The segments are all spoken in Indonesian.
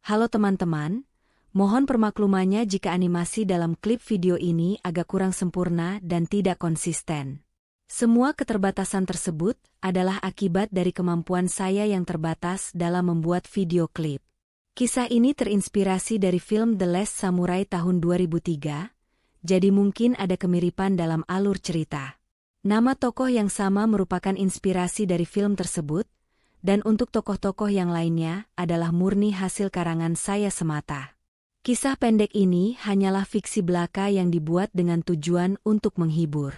Halo teman-teman, mohon permaklumannya jika animasi dalam klip video ini agak kurang sempurna dan tidak konsisten. Semua keterbatasan tersebut adalah akibat dari kemampuan saya yang terbatas dalam membuat video klip. Kisah ini terinspirasi dari film The Last Samurai tahun 2003, jadi mungkin ada kemiripan dalam alur cerita. Nama tokoh yang sama merupakan inspirasi dari film tersebut, dan untuk tokoh-tokoh yang lainnya adalah murni hasil karangan saya semata. Kisah pendek ini hanyalah fiksi belaka yang dibuat dengan tujuan untuk menghibur.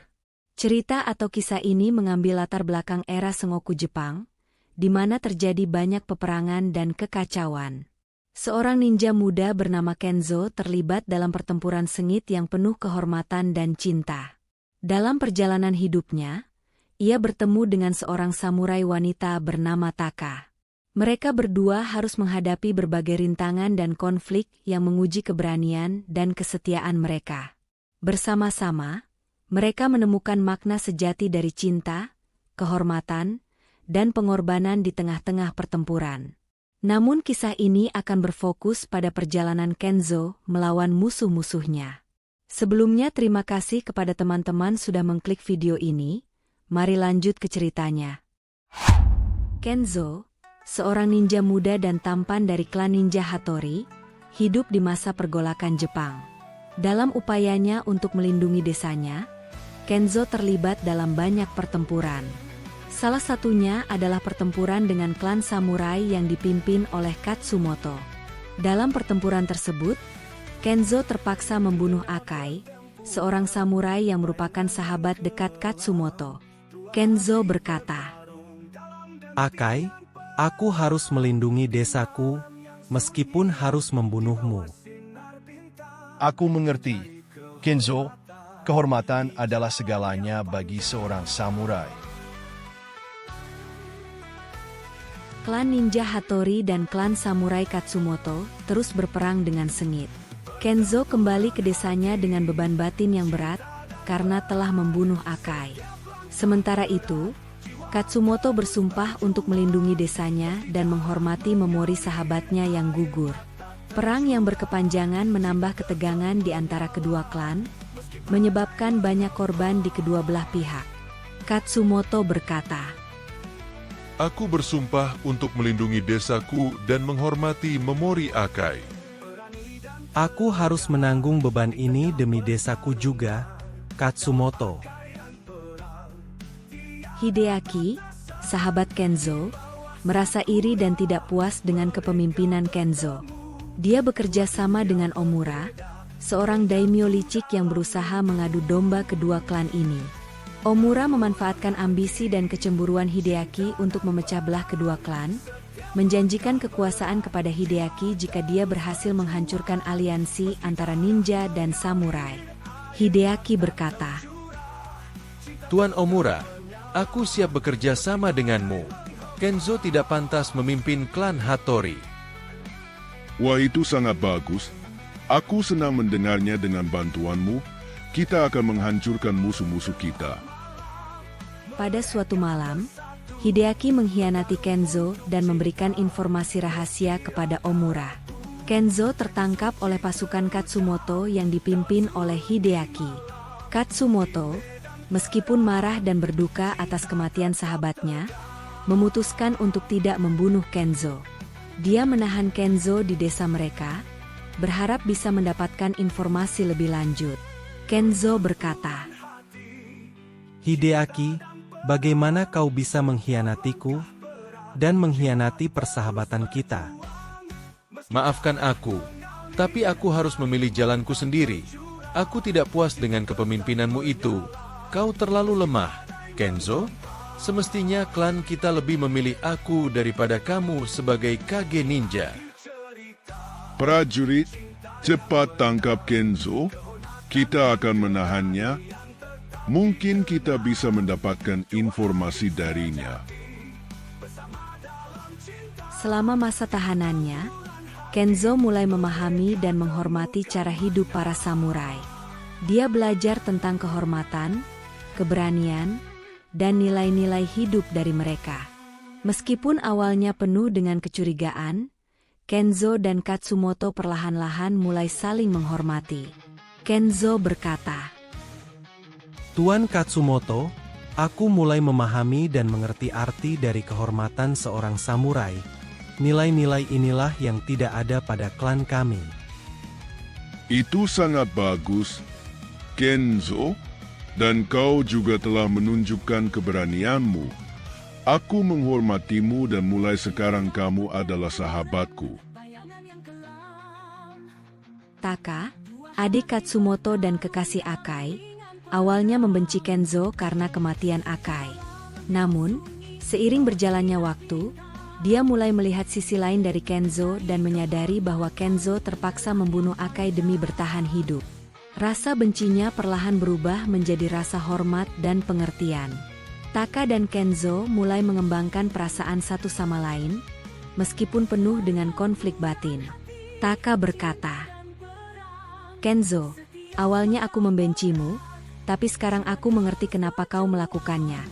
Cerita atau kisah ini mengambil latar belakang era Sengoku Jepang, di mana terjadi banyak peperangan dan kekacauan. Seorang ninja muda bernama Kenzo terlibat dalam pertempuran sengit yang penuh kehormatan dan cinta. Dalam perjalanan hidupnya, ia bertemu dengan seorang samurai wanita bernama Taka. Mereka berdua harus menghadapi berbagai rintangan dan konflik yang menguji keberanian dan kesetiaan mereka. Bersama-sama, mereka menemukan makna sejati dari cinta, kehormatan, dan pengorbanan di tengah-tengah pertempuran. Namun kisah ini akan berfokus pada perjalanan Kenzo melawan musuh-musuhnya. Sebelumnya terima kasih kepada teman-teman sudah mengklik video ini. Mari lanjut ke ceritanya. Kenzo, seorang ninja muda dan tampan dari klan ninja Hattori, hidup di masa pergolakan Jepang. Dalam upayanya untuk melindungi desanya, Kenzo terlibat dalam banyak pertempuran. Salah satunya adalah pertempuran dengan klan samurai yang dipimpin oleh Katsumoto. Dalam pertempuran tersebut, Kenzo terpaksa membunuh Akai, seorang samurai yang merupakan sahabat dekat Katsumoto. Kenzo berkata, "Akai, aku harus melindungi desaku, meskipun harus membunuhmu." Aku mengerti, Kenzo, kehormatan adalah segalanya bagi seorang samurai. Klan ninja Hattori dan klan samurai Katsumoto terus berperang dengan sengit. Kenzo kembali ke desanya dengan beban batin yang berat, karena telah membunuh Akai. Sementara itu, Katsumoto bersumpah untuk melindungi desanya dan menghormati memori sahabatnya yang gugur. Perang yang berkepanjangan menambah ketegangan di antara kedua klan, menyebabkan banyak korban di kedua belah pihak. Katsumoto berkata, "Aku bersumpah untuk melindungi desaku dan menghormati memori Akai." Aku harus menanggung beban ini demi desaku juga, Katsumoto. Hideaki, sahabat Kenzo, merasa iri dan tidak puas dengan kepemimpinan Kenzo. Dia bekerja sama dengan Omura, seorang daimyo licik yang berusaha mengadu domba kedua klan ini. Omura memanfaatkan ambisi dan kecemburuan Hideaki untuk memecah belah kedua klan, menjanjikan kekuasaan kepada Hideaki jika dia berhasil menghancurkan aliansi antara ninja dan samurai. Hideaki berkata, "Tuan Omura, aku siap bekerja sama denganmu. Kenzo tidak pantas memimpin klan Hattori." Wah, itu sangat bagus. Aku senang mendengarnya. Dengan bantuanmu, kita akan menghancurkan musuh-musuh kita. Pada suatu malam, Hideaki mengkhianati Kenzo dan memberikan informasi rahasia kepada Omura. Kenzo tertangkap oleh pasukan Katsumoto yang dipimpin oleh Hideaki. Katsumoto, meskipun marah dan berduka atas kematian sahabatnya, memutuskan untuk tidak membunuh Kenzo. Dia menahan Kenzo di desa mereka, berharap bisa mendapatkan informasi lebih lanjut. Kenzo berkata, "Hideaki, bagaimana kau bisa mengkhianatiku dan mengkhianati persahabatan kita?" Maafkan aku, tapi aku harus memilih jalanku sendiri. Aku tidak puas dengan kepemimpinanmu itu. Kau terlalu lemah, Kenzo. Semestinya klan kita lebih memilih aku daripada kamu sebagai Kage Ninja. Prajurit, cepat tangkap Kenzo. Kita akan menahannya. Mungkin kita bisa mendapatkan informasi darinya. selama masa tahanannya, Kenzo mulai memahami dan menghormati cara hidup para samurai. Dia belajar tentang kehormatan, keberanian, dan nilai-nilai hidup dari mereka. Meskipun awalnya penuh dengan kecurigaan, Kenzo dan Katsumoto perlahan-lahan mulai saling menghormati. Kenzo berkata, Tuan Katsumoto, aku mulai memahami dan mengerti arti dari kehormatan seorang samurai. Nilai-nilai inilah yang tidak ada pada klan kami. Itu sangat bagus, Kenzo, dan kau juga telah menunjukkan keberanianmu. Aku menghormatimu dan mulai sekarang kamu adalah sahabatku. Taka, adik Katsumoto dan kekasih Akai, awalnya membenci Kenzo karena kematian Akai. Namun, seiring berjalannya waktu, dia mulai melihat sisi lain dari Kenzo dan menyadari bahwa Kenzo terpaksa membunuh Akai demi bertahan hidup. Rasa bencinya perlahan berubah menjadi rasa hormat dan pengertian. Taka dan Kenzo mulai mengembangkan perasaan satu sama lain, meskipun penuh dengan konflik batin. Taka berkata, Kenzo, awalnya aku membencimu, tapi sekarang aku mengerti kenapa kau melakukannya.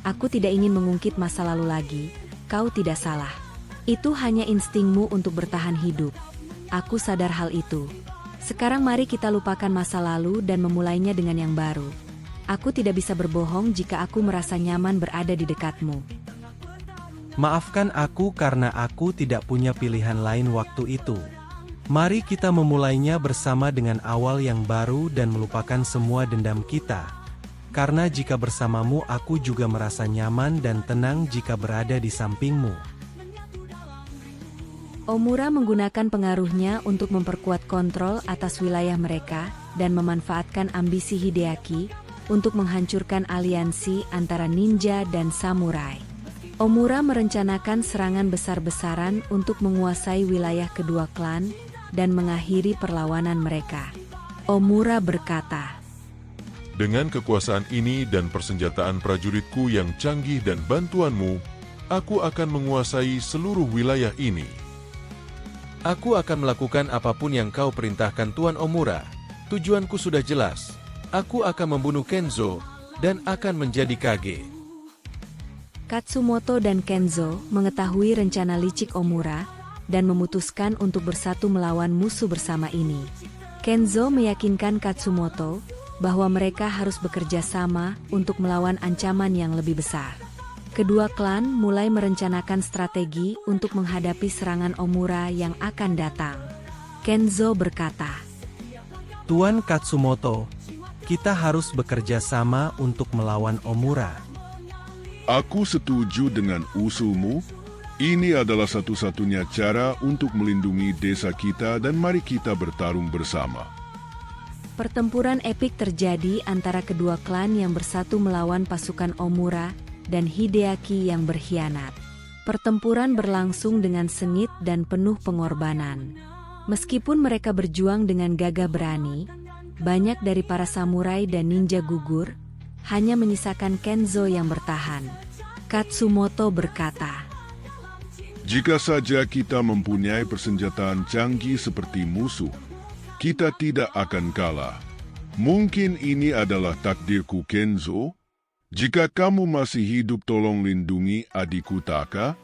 Aku tidak ingin mengungkit masa lalu lagi, kau tidak salah. Itu hanya instingmu untuk bertahan hidup. Aku sadar hal itu. Sekarang mari kita lupakan masa lalu dan memulainya dengan yang baru. Aku tidak bisa berbohong jika aku merasa nyaman berada di dekatmu. Maafkan aku karena aku tidak punya pilihan lain waktu itu. Mari kita memulainya bersama dengan awal yang baru dan melupakan semua dendam kita. Karena jika bersamamu aku juga merasa nyaman dan tenang jika berada di sampingmu. Omura menggunakan pengaruhnya untuk memperkuat kontrol atas wilayah mereka dan memanfaatkan ambisi Hideaki untuk menghancurkan aliansi antara ninja dan samurai. Omura merencanakan serangan besar-besaran untuk menguasai wilayah kedua klan dan mengakhiri perlawanan mereka. Omura berkata, Dengan kekuasaan ini dan persenjataan prajuritku yang canggih dan bantuanmu, aku akan menguasai seluruh wilayah ini. Aku akan melakukan apapun yang kau perintahkan Tuan Omura. Tujuanku sudah jelas. Aku akan membunuh Kenzo dan akan menjadi Kage. Katsumoto dan Kenzo mengetahui rencana licik Omura dan memutuskan untuk bersatu melawan musuh bersama ini. Kenzo meyakinkan Katsumoto bahwa mereka harus bekerja sama untuk melawan ancaman yang lebih besar. Kedua klan mulai merencanakan strategi untuk menghadapi serangan Omura yang akan datang. Kenzo berkata, Tuan Katsumoto, kita harus bekerja sama untuk melawan Omura. Aku setuju dengan usulmu. Ini adalah satu-satunya cara untuk melindungi desa kita dan mari kita bertarung bersama. Pertempuran epik terjadi antara kedua klan yang bersatu melawan pasukan Omura dan Hideaki yang berkhianat. Pertempuran berlangsung dengan sengit dan penuh pengorbanan. Meskipun mereka berjuang dengan gagah berani, banyak dari para samurai dan ninja gugur, hanya menyisakan Kenzo yang bertahan. Katsumoto berkata, Jika saja kita mempunyai persenjataan canggih seperti musuh, kita tidak akan kalah. Mungkin ini adalah takdirku, Kenzo. Jika kamu masih hidup, tolong lindungi adikku Taka,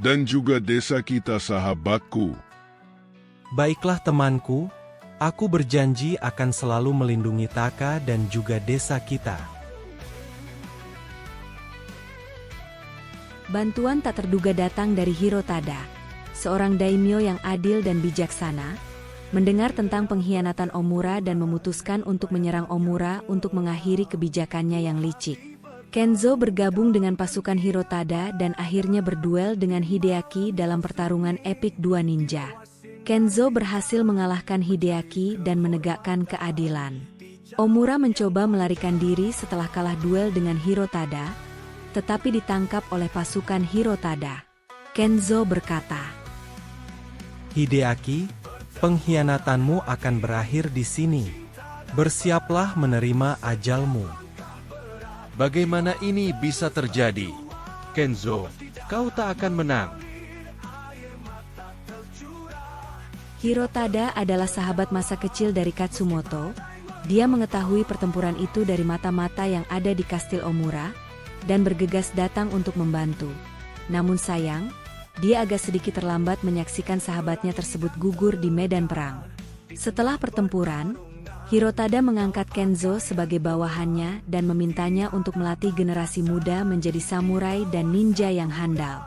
dan juga desa kita, sahabatku. Baiklah temanku, aku berjanji akan selalu melindungi Taka dan juga desa kita. Bantuan tak terduga datang dari Hirotada, seorang daimyo yang adil dan bijaksana, mendengar tentang pengkhianatan Omura dan memutuskan untuk menyerang Omura untuk mengakhiri kebijakannya yang licik. Kenzo bergabung dengan pasukan Hirotada dan akhirnya berduel dengan Hideaki dalam pertarungan epik dua ninja. Kenzo berhasil mengalahkan Hideaki dan menegakkan keadilan. Omura mencoba melarikan diri setelah kalah duel dengan Hirotada, tetapi ditangkap oleh pasukan Hirotada. Kenzo berkata, Hideaki, pengkhianatanmu akan berakhir di sini. Bersiaplah menerima ajalmu. Bagaimana ini bisa terjadi? Kenzo, kau tak akan menang. Hirotada adalah sahabat masa kecil dari Katsumoto. Dia mengetahui pertempuran itu dari mata-mata yang ada di kastil Omura, dan bergegas datang untuk membantu. Namun sayang, dia agak sedikit terlambat menyaksikan sahabatnya tersebut gugur di medan perang. Setelah pertempuran, Hirotada mengangkat Kenzo sebagai bawahannya dan memintanya untuk melatih generasi muda menjadi samurai dan ninja yang handal.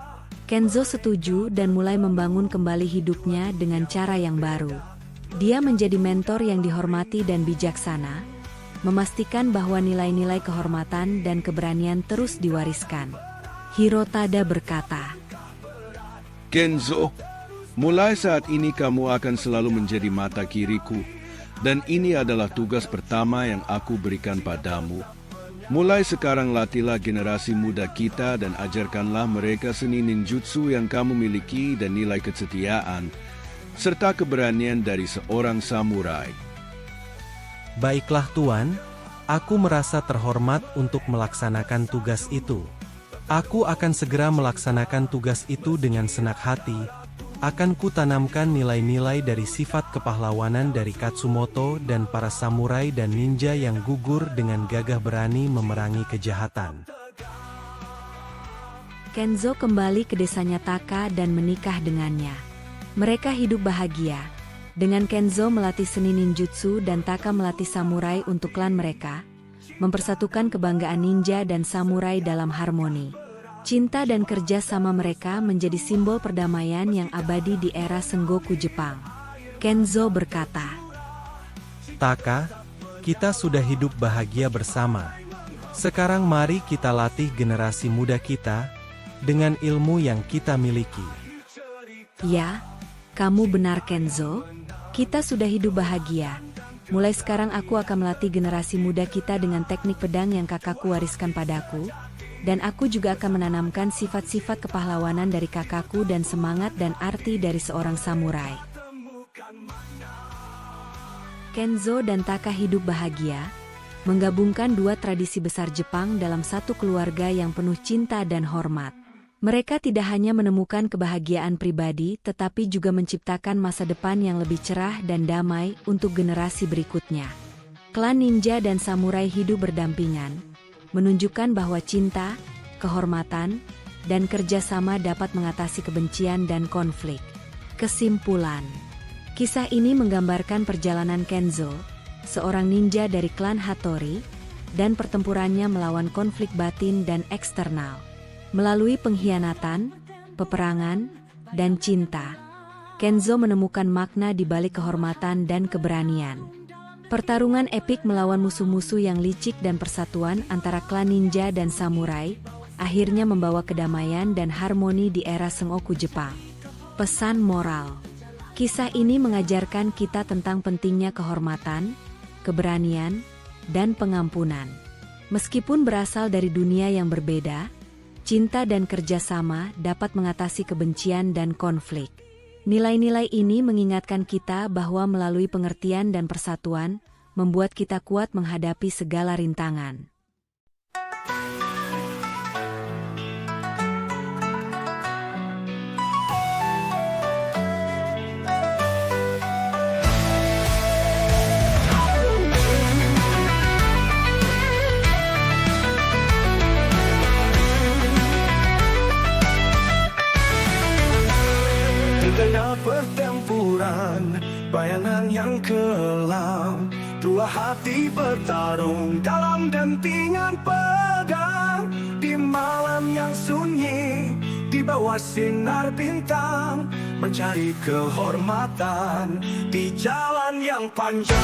Kenzo setuju dan mulai membangun kembali hidupnya dengan cara yang baru. Dia menjadi mentor yang dihormati dan bijaksana, memastikan bahwa nilai-nilai kehormatan dan keberanian terus diwariskan. Hirotada berkata, Kenzo, mulai saat ini kamu akan selalu menjadi mata kiriku, dan ini adalah tugas pertama yang aku berikan padamu. Mulai sekarang latihlah generasi muda kita dan ajarkanlah mereka seni ninjutsu yang kamu miliki dan nilai kesetiaan, serta keberanian dari seorang samurai. Baiklah Tuan, aku merasa terhormat untuk melaksanakan tugas itu. Aku akan segera melaksanakan tugas itu dengan senang hati. Akan kutanamkan nilai-nilai dari sifat kepahlawanan dari Katsumoto dan para samurai dan ninja yang gugur dengan gagah berani memerangi kejahatan. Kenzo kembali ke desanya Taka dan menikah dengannya. Mereka hidup bahagia. Dengan Kenzo melatih seni ninjutsu dan Taka melatih samurai untuk klan mereka, mempersatukan kebanggaan ninja dan samurai dalam harmoni. Cinta dan kerja sama mereka menjadi simbol perdamaian yang abadi di era Sengoku Jepang. Kenzo berkata, Taka, kita sudah hidup bahagia bersama. Sekarang mari kita latih generasi muda kita dengan ilmu yang kita miliki. Ya, kamu benar Kenzo. Kita sudah hidup bahagia. Mulai sekarang aku akan melatih generasi muda kita dengan teknik pedang yang kakakku wariskan padaku. Dan aku juga akan menanamkan sifat-sifat kepahlawanan dari kakakku dan semangat dan arti dari seorang samurai. Kenzo dan Taka hidup bahagia, menggabungkan dua tradisi besar Jepang dalam satu keluarga yang penuh cinta dan hormat. Mereka tidak hanya menemukan kebahagiaan pribadi tetapi juga menciptakan masa depan yang lebih cerah dan damai untuk generasi berikutnya. Klan ninja dan samurai hidup berdampingan, menunjukkan bahwa cinta, kehormatan, dan kerjasama dapat mengatasi kebencian dan konflik. Kesimpulan, kisah ini menggambarkan perjalanan Kenzo, seorang ninja dari klan Hattori, dan pertempurannya melawan konflik batin dan eksternal. Melalui pengkhianatan, peperangan, dan cinta, Kenzo menemukan makna di balik kehormatan dan keberanian. Pertarungan epik melawan musuh-musuh yang licik dan persatuan antara klan ninja dan samurai, akhirnya membawa kedamaian dan harmoni di era Sengoku Jepang. Pesan moral. Kisah ini mengajarkan kita tentang pentingnya kehormatan, keberanian, dan pengampunan. Meskipun berasal dari dunia yang berbeda, cinta dan kerjasama dapat mengatasi kebencian dan konflik. Nilai-nilai ini mengingatkan kita bahwa melalui pengertian dan persatuan, membuat kita kuat menghadapi segala rintangan. Tengah pertempuran, bayangan yang kelam, dua hati bertarung dalam dentingan pedang. Di malam yang sunyi, di bawah sinar bintang, mencari kehormatan di jalan yang panjang.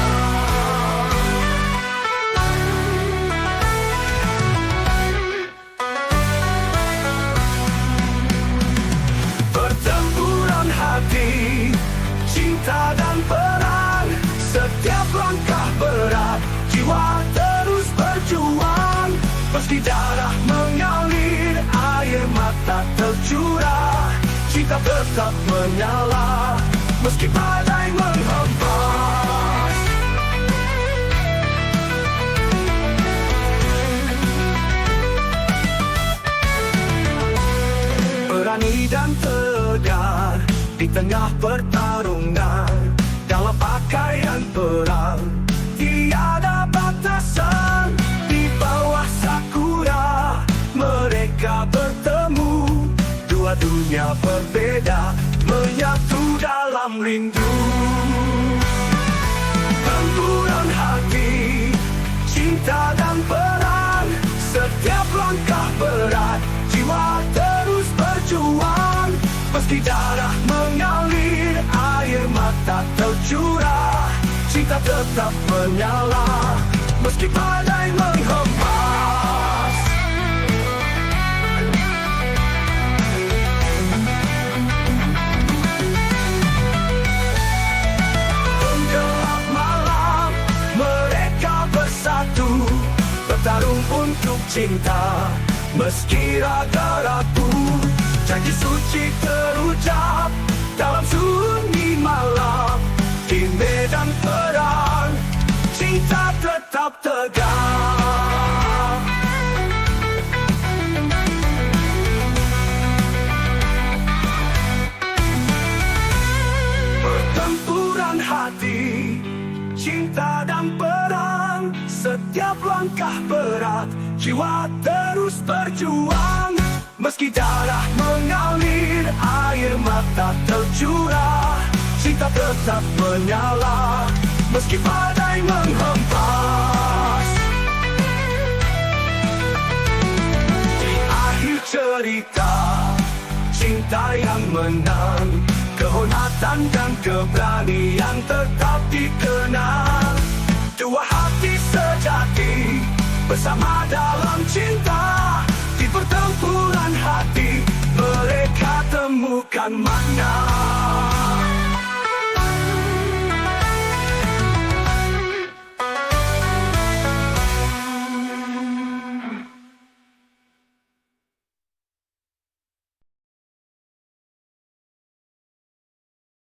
Hati, cinta dan perang, setiap langkah berat, jiwa terus berjuang. Meski darah mengalir, air mata tercurah, cinta tetap menyala, meski badai menghempas. Berani dan tegar di tengah pertarungan, dalam pakaian perang, tiada batasan. Di bawah sakura, mereka bertemu, dua dunia berbeda. rindu. Tempuran hati, cinta dan perang, setiap langkah berat, jiwa terus berjuang. Meski darah mengalir, air mata tercurah, cinta tetap menyala, meski badai menghempas. Tenggelam malam, mereka bersatu, bertarung untuk cinta, meski raga-ragu. Janji suci terucap dalam sunyi malam. Di medan perang, cinta tetap tegak. Pertempuran hati, cinta dan perang, setiap langkah berat, jiwa terus berjuang. Meski darah mengalir, air mata tercurah, cinta tetap menyala, meski badai menghempas. Di akhir cerita, cinta yang menang, kehormatan dan keberanian tetap dikenang. Dua hati sejati, bersama dalam cinta. Di pertempuran hati, mereka temukan makna.